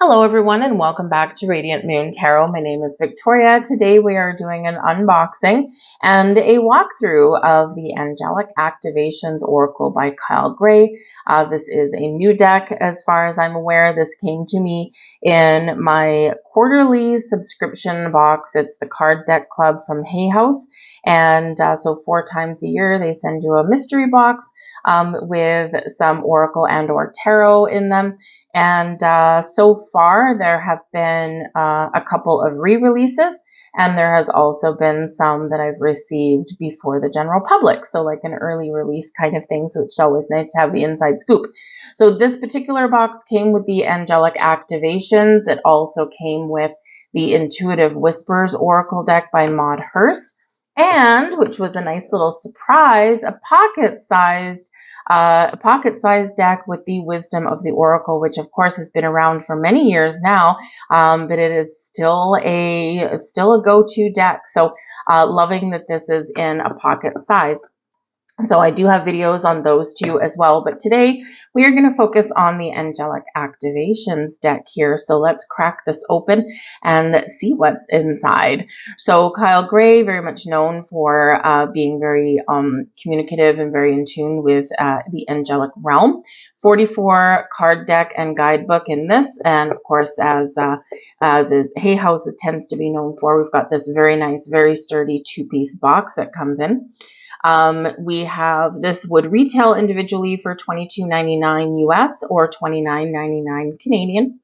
Hello everyone and welcome back to Radiant Moon Tarot. My name is Victoria. Today we are doing an unboxing and a walkthrough of the Angelic Activations Oracle by Kyle Gray. This is a new deck as far as I'm aware. This came to me in my quarterly subscription box. It's the Card Deck Club from Hay House. And so 4 times a year they send you a mystery box with some Oracle and or Tarot in them. And so far, there have been a couple of re-releases, and there has also been some that I've received before the general public. So like an early release kind of thing, so it's always nice to have the inside scoop. So this particular box came with the Angelic Activations. It also came with the Intuitive Whispers Oracle deck by Maud Hurst, and, which was a nice little surprise, a pocket-sized deck with the Wisdom of the Oracle, which of course has been around for many years now, but it is still a go-to deck. So loving that this is in a pocket size. So I do have videos on those two as well, but today we are going to focus on the Angelic Activations deck here. So let's crack this open and see what's inside. So Kyle Gray, very much known for being very communicative and very in tune with the angelic realm. 44 card deck and guidebook in this, and of course, as is Hay House tends to be known for, we've got this very nice, very sturdy 2-piece box that comes in. We have this would retail individually for $22.99 US or $29.99 Canadian.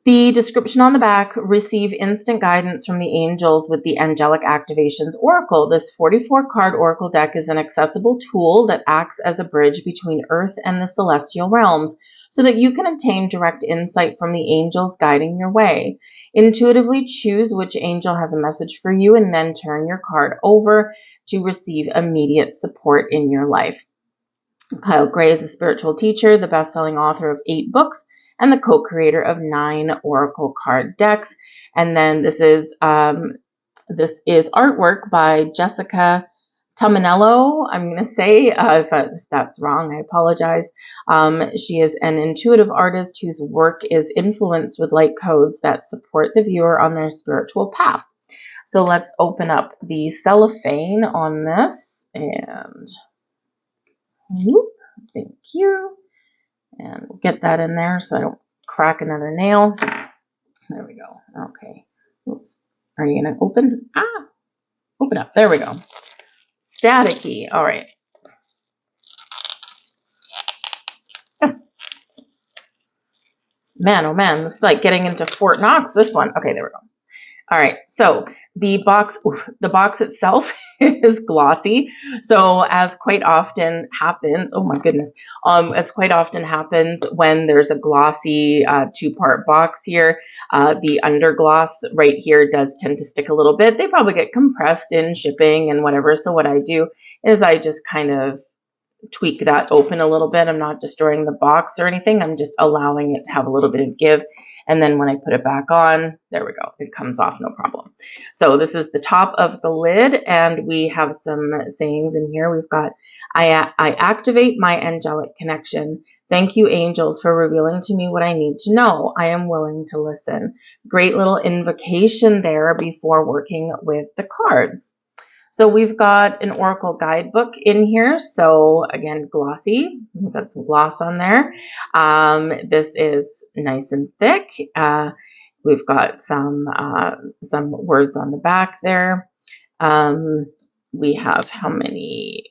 The description on the back: receive instant guidance from the angels with the Angelic Activations Oracle. This 44-card Oracle deck is an accessible tool that acts as a bridge between Earth and the celestial realms, so that you can obtain direct insight from the angels guiding your way. Intuitively choose which angel has a message for you and then turn your card over to receive immediate support in your life. Kyle Gray is a spiritual teacher, the best-selling author of 8 books, and the co-creator of 9 Oracle card decks. And then this is artwork by Jessica Tumminello. I'm going to say, if that's wrong, I apologize. She is an intuitive artist whose work is influenced with light codes that support the viewer on their spiritual path. So let's open up the cellophane on this, and whoop, thank you. And we'll get that in there so I don't crack another nail. There we go. Okay. Oops. Are you going to open? Open up. There we go. Staticky. All right. Man, oh man, this is like getting into Fort Knox, this one. Okay, there we go. All right, so the box itself is glossy. So as quite often happens, oh my goodness, as quite often happens when there's a glossy 2-part box here, the undergloss right here does tend to stick a little bit. They probably get compressed in shipping and whatever. So what I do is I just kind of tweak that open a little bit. I'm not destroying the box or anything. I'm just allowing it to have a little bit of give. And then when I put it back on, there we go. It comes off no problem. So this is the top of the lid, and we have some sayings in here. We've got, I activate my angelic connection. Thank you, angels, for revealing to me what I need to know. I am willing to listen. Great little invocation there before working with the cards. So we've got an Oracle guidebook in here. So again, glossy. We've got some gloss on there. This is nice and thick. We've got some words on the back there. We have how many?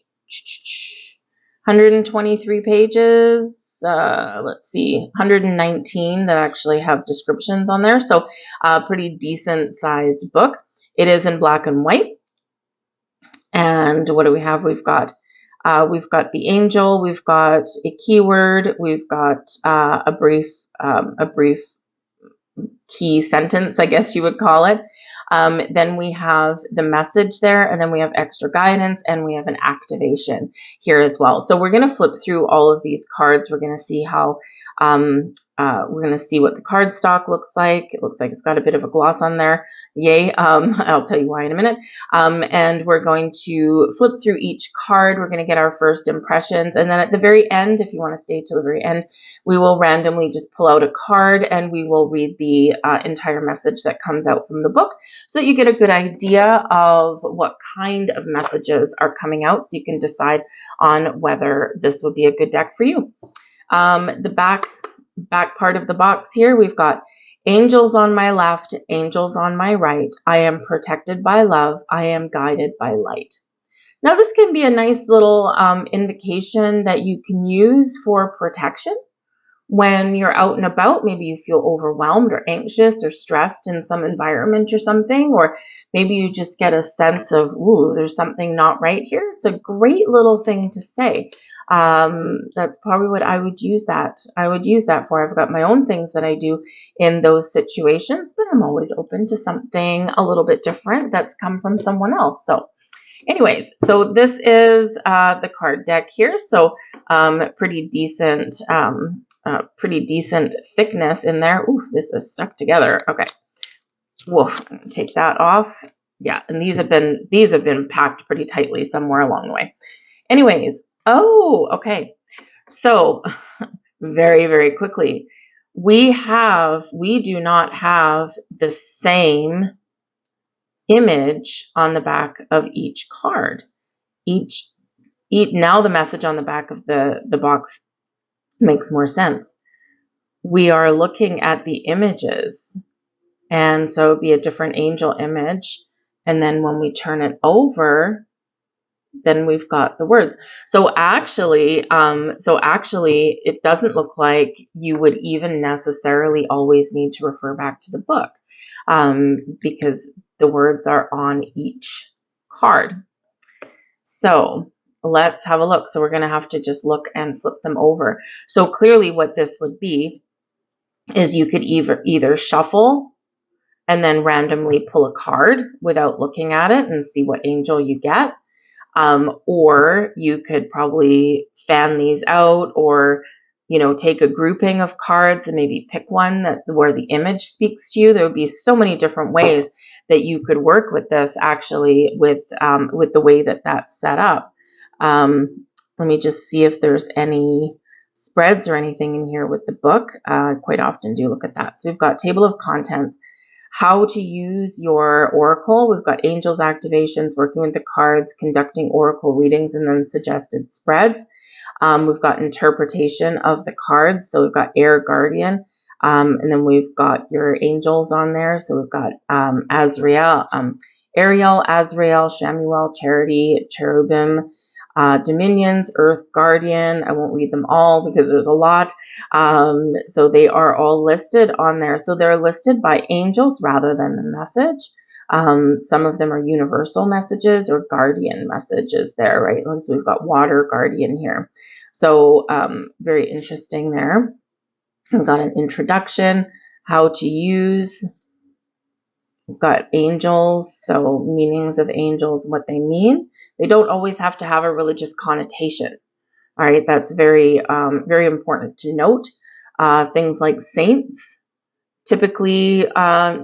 123 pages. Let's see, 119 that actually have descriptions on there. So a pretty decent sized book. It is in black and white. And what do we have? We've got the angel, we've got a keyword, we've got a brief key sentence, I guess you would call it. Then we have the message there, and then we have extra guidance, and we have an activation here as well. So we're going to flip through all of these cards. We're going to see how We're going to see what the card stock looks like. It looks like it's got a bit of a gloss on there. Yay. I'll tell you why in a minute. And we're going to flip through each card. We're going to get our first impressions. And then at the very end, if you want to stay till the very end, we will randomly just pull out a card and we will read the entire message that comes out from the book so that you get a good idea of what kind of messages are coming out so you can decide on whether this would be a good deck for you. The back part of the box here, we've got angels on my left, angels on my right. I am protected by love. I am guided by light. Now, this can be a nice little invocation that you can use for protection when you're out and about. Maybe you feel overwhelmed or anxious or stressed in some environment or something, or maybe you just get a sense of, ooh, there's something not right here. It's a great little thing to say. That's probably what I would use that. I would use that for. I've got my own things that I do in those situations, but I'm always open to something a little bit different that's come from someone else. So anyways, so this is the card deck here. So pretty decent thickness in there. Ooh, this is stuck together. Okay. Whoa, take that off. Yeah, and these have been packed pretty tightly somewhere along the way. Anyways, oh, okay. So very, very quickly, we do not have the same image on the back of each card. Now the message on the back of the box makes more sense. We are looking at the images, and so it'd be a different angel image, and then when we turn it over, then we've got the words. So actually, it doesn't look like you would even necessarily always need to refer back to the book, because the words are on each card. So let's have a look. So we're going to have to just look and flip them over. So clearly what this would be is you could either shuffle and then randomly pull a card without looking at it and see what angel you get. Or you could probably fan these out, or, take a grouping of cards and maybe pick one where the image speaks to you. There would be so many different ways that you could work with this, actually, with the way that that's set up. Let me just see if there's any spreads or anything in here with the book. I quite often do look at that. So we've got table of contents, how to use your oracle. We've got angels activations, working with the cards, conducting oracle readings, and then suggested spreads. We've got interpretation of the cards. So we've got air guardian, and then we've got your angels on there. So we've got Azrael, Ariel, Azrael, Shamuel, Charity, Cherubim, Dominions, Earth Guardian. I won't read them all because there's a lot. So they are all listed on there. So they're listed by angels rather than the message. Some of them are universal messages or guardian messages there, right? So we've got water guardian here. So very interesting there. We've got an introduction, how to use. We've got angels, so meanings of angels, what they mean. They don't always have to have a religious connotation. All right, that's very, very important to note. Things like saints typically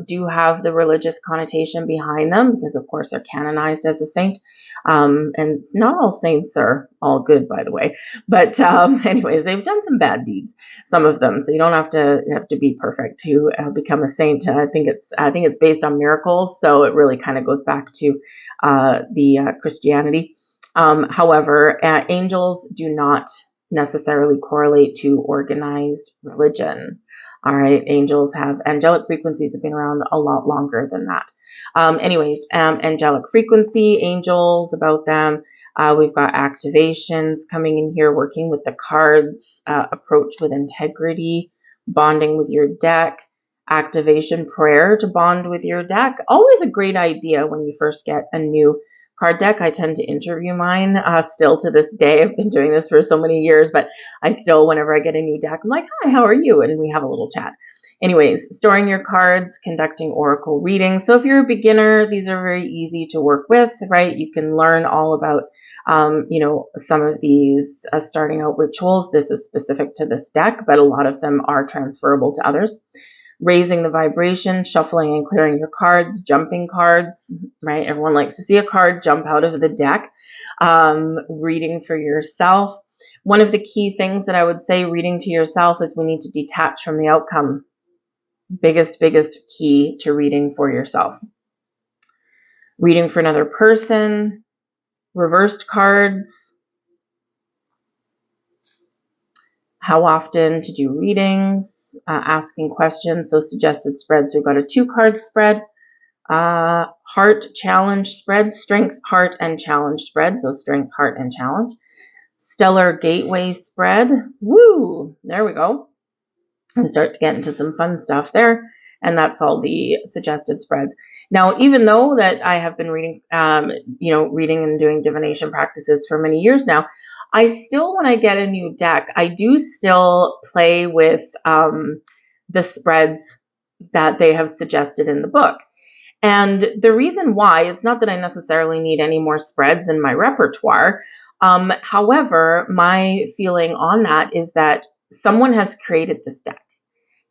do have the religious connotation behind them because, of course, they're canonized as a saint. And not all saints are all good, by the way. But anyways, they've done some bad deeds, some of them. So you don't have to be perfect to become a saint. I think it's based on miracles, so it really kind of goes back to the Christianity. However, angels do not necessarily correlate to organized religion. All right, angelic frequencies have been around a lot longer than that. Anyways, angelic frequency, angels, about them. We've got activations coming in here, working with the cards, approach with integrity, bonding with your deck, activation prayer to bond with your deck. Always a great idea when you first get a new card deck. I tend to interview mine still to this day. I've been doing this for so many years, but I still, whenever I get a new deck, I'm like, hi, how are you? And we have a little chat. Anyways, storing your cards, conducting oracle readings. So if you're a beginner, these are very easy to work with, right? You can learn all about, some of these starting out rituals. This is specific to this deck, but a lot of them are transferable to others. Raising the vibration, shuffling and clearing your cards, jumping cards, right? Everyone likes to see a card jump out of the deck. Reading for yourself. One of the key things that I would say reading to yourself is we need to detach from the outcome. Biggest key to reading for yourself. Reading for another person, reversed cards, how often to do readings, asking questions. So suggested spreads, we've got a 2-card spread, heart challenge spread, strength, heart, and challenge spread. So strength, heart, and challenge. Stellar gateway spread. Woo! There we go. We start to get into some fun stuff there. And that's all the suggested spreads. Now, even though that I have been reading, reading and doing divination practices for many years now, I still, when I get a new deck, I do still play with the spreads that they have suggested in the book. And the reason why, it's not that I necessarily need any more spreads in my repertoire. However, my feeling on that is that someone has created this deck.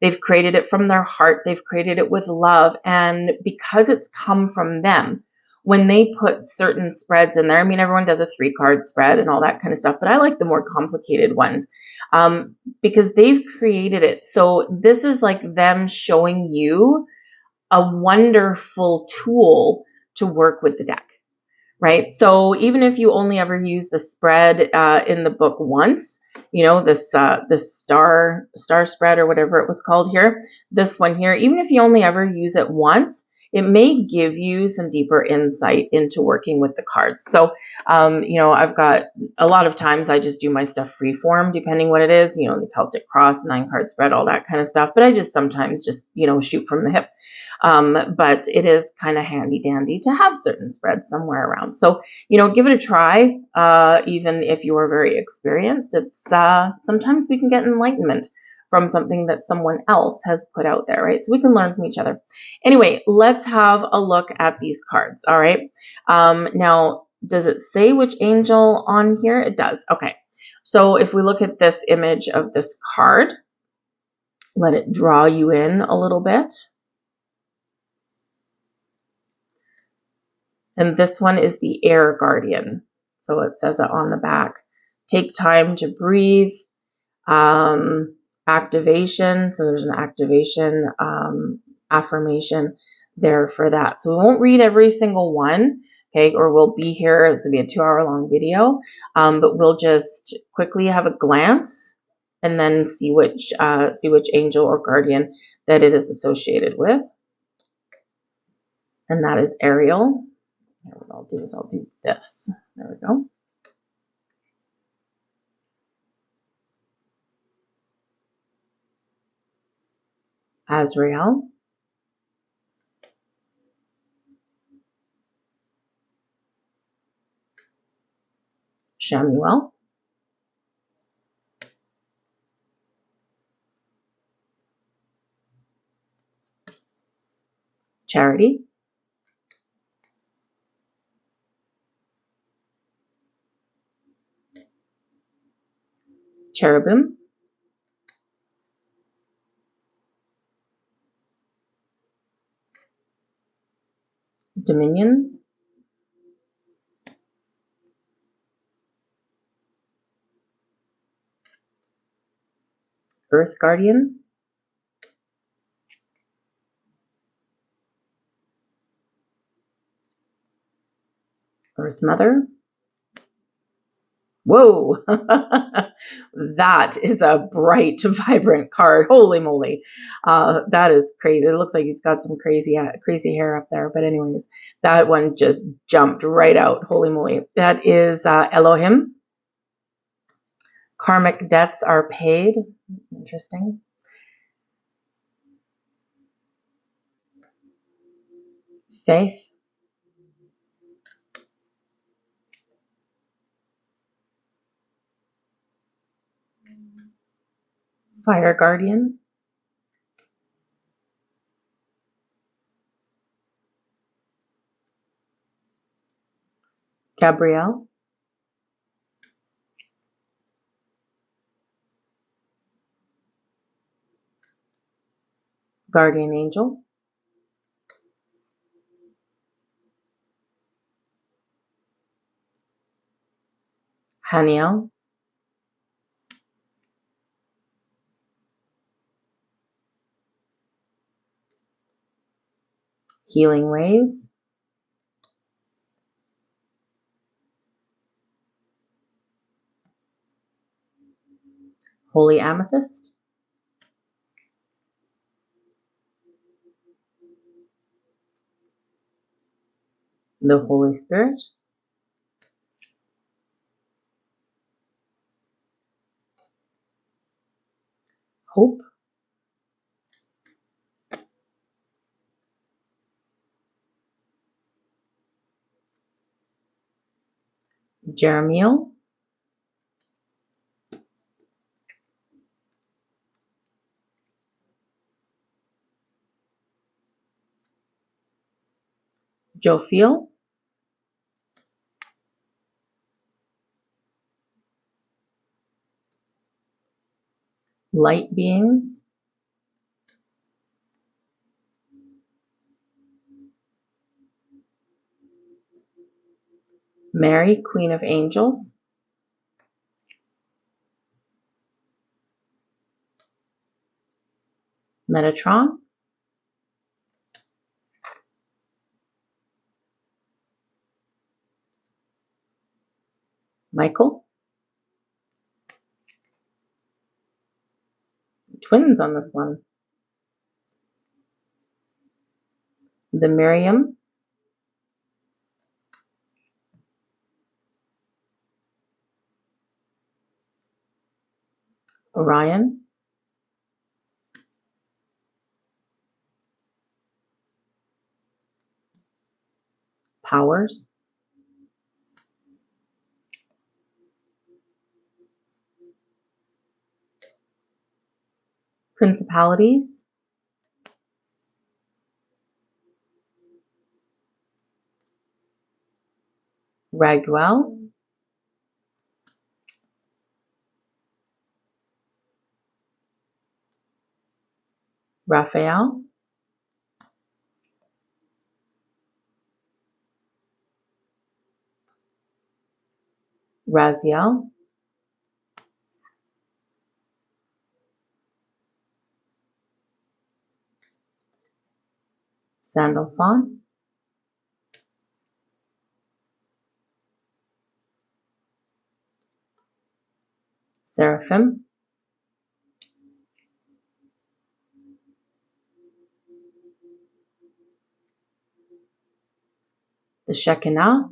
They've created it from their heart. They've created it with love. And because it's come from them, when they put certain spreads in there, I mean, everyone does a 3-card spread and all that kind of stuff, but I like the more complicated ones because they've created it. So this is like them showing you a wonderful tool to work with the deck. Right? So even if you only ever use the spread in the book once, this star spread or whatever it was called here, this one here, even if you only ever use it once, it may give you some deeper insight into working with the cards. So, I've got a lot of times I just do my stuff free form, depending what it is, the Celtic Cross, 9-card spread, all that kind of stuff. But I just sometimes just, shoot from the hip. But it is kind of handy dandy to have certain spreads somewhere around. So, give it a try. Even if you are very experienced, it's sometimes we can get enlightenment from something that someone else has put out there, right? So we can learn from each other. Anyway, let's have a look at these cards. All right. Now, does it say which angel on here? It does. Okay. So if we look at this image of this card, let it draw you in a little bit. And this one is the air guardian. So it says it on the back. Take time to breathe. Activation. So there's an activation affirmation there for that. So we won't read every single one, okay, or we'll be here. This will be a 2-hour-long video, but we'll just quickly have a glance and then see which angel or guardian that it is associated with. And that is Ariel. What I'll do is I'll do this. There we go. Azrael. Shamuel. Charity. Cherubim. Dominions. Earth Guardian. Earth Mother. Whoa, that is a bright, vibrant card. Holy moly. That is crazy. It looks like he's got some crazy hair up there. But anyways, that one just jumped right out. Holy moly. That is Elohim. Karmic debts are paid. Interesting. Faith. Fire Guardian. Gabrielle, Guardian Angel, Haniel, Healing Rays, Holy Amethyst, the Holy Spirit, Hope, Jeremiel, Jophiel, Light Beings, Mary, Queen of Angels, Metatron, Michael, twins on this one, the Miriam, Orion, Powers, Principalities, Raguel, Raphael, Raziel, Sandalphon, Seraphim, the Shekinah,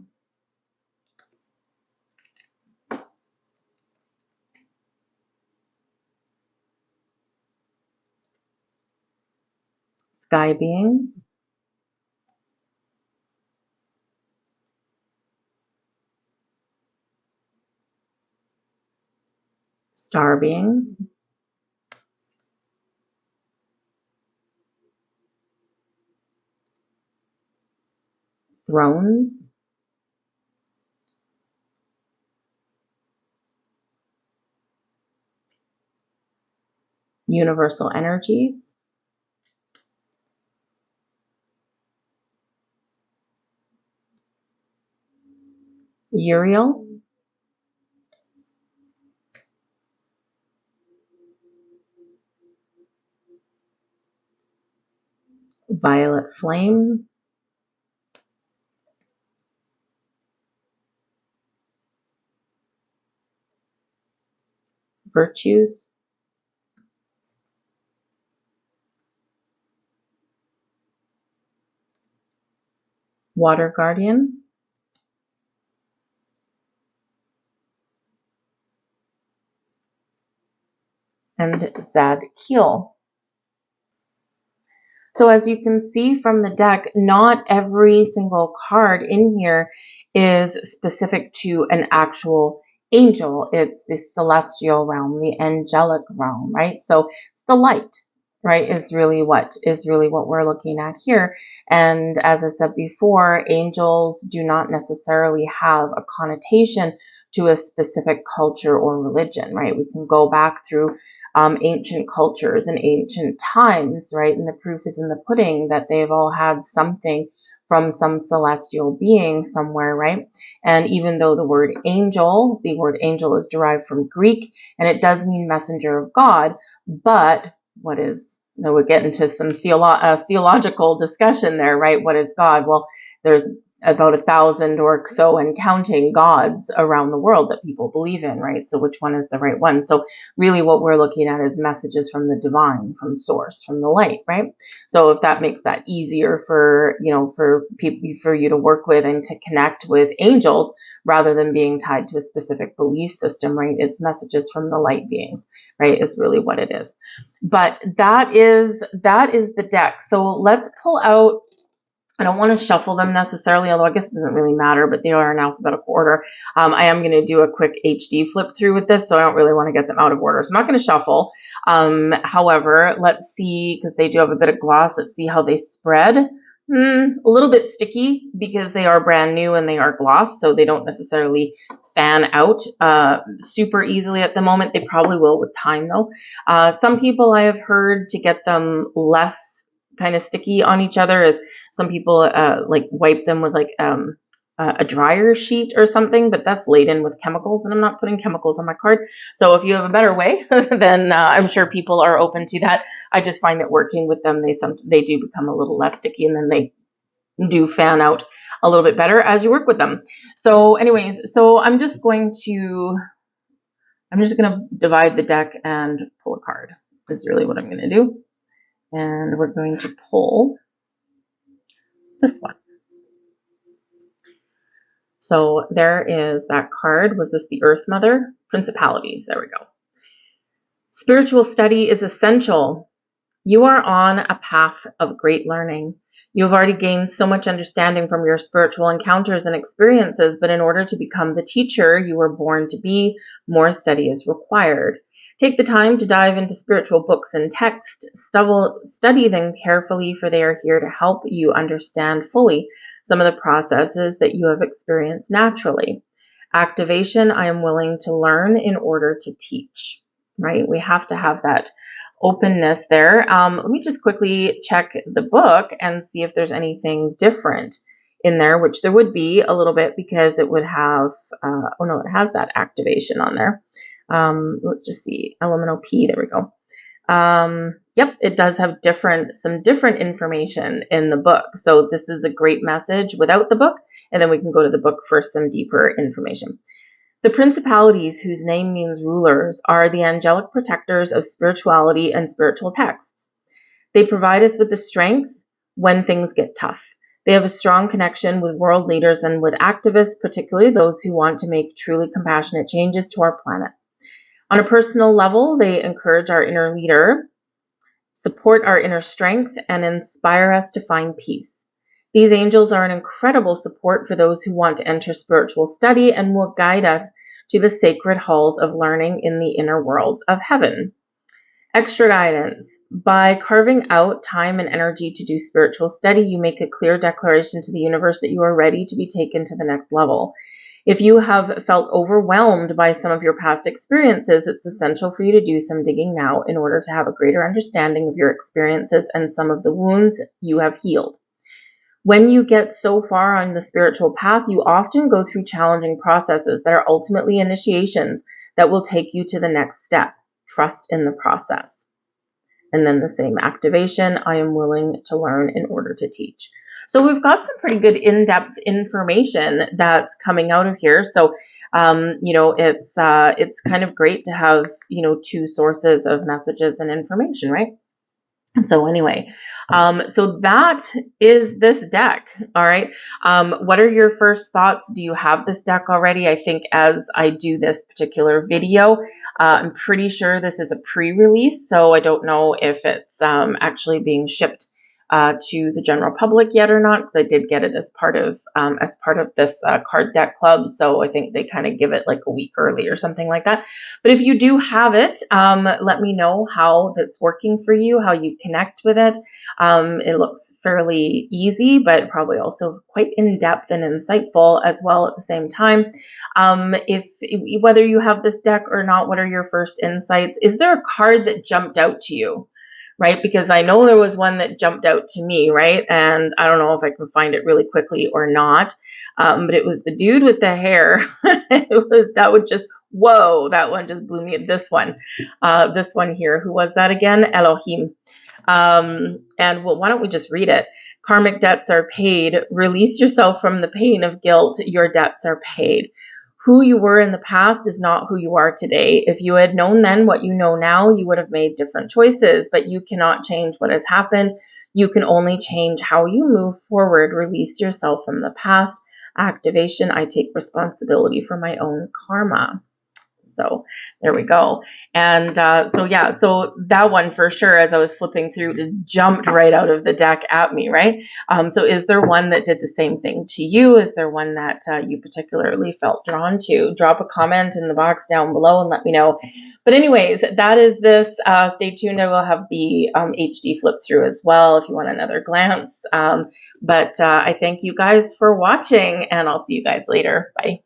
Sky Beings, Star Beings, Thrones, Universal Energies, Uriel, Violet Flame, Virtues, Water Guardian, and Zadkiel. So as you can see from the deck, not every single card in here is specific to an actual angel. It's the celestial realm, the angelic realm, right? So it's the light. right, is really what we're looking at here. And as I said before, angels do not necessarily have a connotation to a specific culture or religion, right? We can go back through ancient cultures and ancient times, right? And the proof is in the pudding that they've all had something from some celestial being somewhere, right? And even though the word angel is derived from Greek, and it does mean messenger of God, but what is, we'll get into some theological discussion there, right? What is God? Well, there's about 1,000 or so and counting gods around the world that people believe in, right? So which one is the right one? So really what we're looking at is messages from the divine, from source, from the light, right? So if that makes that easier for, for people, for you to work with and to connect with angels rather than being tied to a specific belief system, right? It's messages from the light beings, right? Is really what it is. But that is the deck. So let's pull out, I don't want to shuffle them necessarily, although I guess it doesn't really matter, but they are in alphabetical order. I am going to do a quick HD flip through with this, so I don't really want to get them out of order. So I'm not going to shuffle. However, let's see, because they do have a bit of gloss, let's see how they spread. A little bit sticky because they are brand new and they are gloss, so they don't necessarily fan out super easily at the moment. They probably will with time, though. Some people I have heard to get them less kind of sticky on each other is some people like wipe them with like a dryer sheet or something, but that's laden with chemicals, and I'm not putting chemicals on my card. So if you have a better way, then I'm sure people are open to that. I just find that working with them, they do become a little less sticky, and then they do fan out a little bit better as you work with them. So anyways, so I'm just going to divide the deck and pull a card. Is really what I'm going to do. And we're going to pull this one. So there is that card. Was this the Earth Mother? Principalities. There we go. Spiritual study is essential. You are on a path of great learning. You have already gained so much understanding from your spiritual encounters and experiences, but in order to become the teacher you were born to be, more study is required. Take the time to dive into spiritual books and text. Study them carefully, for they are here to help you understand fully some of the processes that you have experienced naturally. Activation, I am willing to learn in order to teach, right? We have to have that openness there. Let me just quickly check the book and see if there's anything different in there, which there would be a little bit because it would have, it has that activation on there. Let's just see, elemental P, there we go. Yep, it does have some different information in the book. So this is a great message without the book, and then we can go to the book for some deeper information. The principalities, whose name means rulers, are the angelic protectors of spirituality and spiritual texts. They provide us with the strength when things get tough. They have a strong connection with world leaders and with activists, particularly those who want to make truly compassionate changes to our planet. On a personal level, they encourage our inner leader, support our inner strength, and inspire us to find peace. These angels are an incredible support for those who want to enter spiritual study and will guide us to the sacred halls of learning in the inner worlds of heaven. Extra guidance. By carving out time and energy to do spiritual study, you make a clear declaration to the universe that you are ready to be taken to the next level. If you have felt overwhelmed by some of your past experiences, it's essential for you to do some digging now in order to have a greater understanding of your experiences and some of the wounds you have healed. When you get so far on the spiritual path, you often go through challenging processes that are ultimately initiations that will take you to the next step. Trust in the process. And then the same activation, I am willing to learn in order to teach. So we've got some pretty good in-depth information that's coming out of here. So, it's kind of great to have, two sources of messages and information, right? So anyway, so that is this deck. All right. What are your first thoughts? Do you have this deck already? I think as I do this particular video, I'm pretty sure this is a pre-release. So I don't know if it's actually being shipped to the general public yet or not, because I did get it as part of this card deck club. So I think they kind of give it like a week early or something like that. But if you do have it, let me know how that's working for you, how you connect with it. It looks fairly easy, but probably also quite in-depth and insightful as well at the same time. Whether you have this deck or not, what are your first insights? Is there a card that jumped out to you? Right? Because I know there was one that jumped out to me, right? And I don't know if I can find it really quickly or not. But it was the dude with the hair. Whoa, that one just blew me. This one here, who was that again? Elohim. And well, why don't we just read it? Karmic debts are paid. Release yourself from the pain of guilt. Your debts are paid. Who you were in the past is not who you are today. If you had known then what you know now, you would have made different choices, but you cannot change what has happened. You can only change how you move forward. Release yourself from the past. Activation, I take responsibility for my own karma. So there we go. And so that one for sure, as I was flipping through, just jumped right out of the deck at me, right? So is there one that did the same thing to you? Is there one that you particularly felt drawn to? Drop a comment in the box down below and let me know. But anyways, that is this. Stay tuned. I will have the HD flip through as well if you want another glance. But I thank you guys for watching, and I'll see you guys later. Bye.